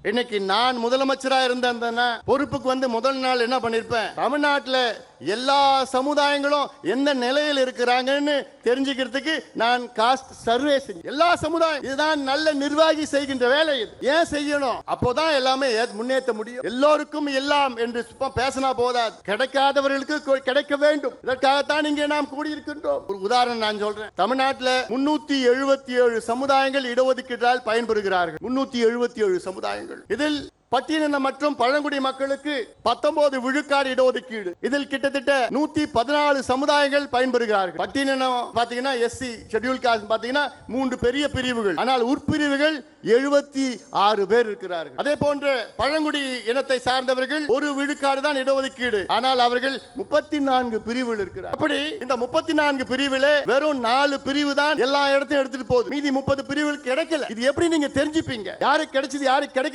இன்னைக்கு நான் முதலமைச்சரா இருந்தேன்னா பொறுப்புக்கு வந்து முதல் நாள் என்ன பண்ணிருப்பேன், தமிழ்நாட்டில் எல்லா சமுதாயங்களும் எந்த நிலையில் இருக்கிறாங்கன்னு தெரிஞ்சுக்கிறதுக்கு நான் காஸ்ட் சர்வே செஞ்சேன். எல்லா சமுதாயம், இதுதான் நல்ல நிர்வாகி செய்கின்ற வேலை. ஏன் செய்யணும்? அப்போதான் எல்லாமே முன்னேற்ற முடியும். எல்லோருக்கும் எல்லாம் என்று பேசினா போதாது, கிடைக்காதவர்களுக்கு கிடைக்க வேண்டும். இதற்காகத்தான் இங்கே நாம் கூடியிருக்கின்றோம். ஒரு உதாரணம் நான் சொல்றேன். தமிழ்நாட்டில் 377 சமுதாயங்கள் இடஒதுக்கீட்டால் பயன்பெறுகிறார்கள். 377 சமுதாயங்கள். இதில் பட்டியலின மற்றும் பழங்குடி மக்களுக்கு 19 விழுக்காடு இடஒதுக்கீடு. இதில் கிட்டத்தட்ட 114 சமுதாயங்கள் பயன்பெறுகிறார்கள். பட்டியலினம் பாத்தீங்கன்னா எஸ்சி ஷெட்யூல் காஸ்ட் பாத்தீங்கன்னா 3 பெரிய பிரிவுகள், ஆனால் உட்பிரிவுகள் 76 பேர் இருக்கிறார்கள். அதே போன்று பழங்குடி இனத்தை சார்ந்தவர்கள் 1 விழுக்காடு தான் இடஒதுக்கீடு, ஆனால் அவர்கள் 34 பிரிவுகள் இருக்கிறார். அப்படி இந்த 34 பிரிவில் வெறும் 4 பிரிவு தான் எல்லா இடத்தையும் எடுத்துட்டு போகுது. மீதி 30 பிரிவுகள் கிடைக்கல. இது எப்படி நீங்க தெரிஞ்சுப்பீங்க? யாருக்கு கிடைச்சது யாருக்கு கிடைக்கல?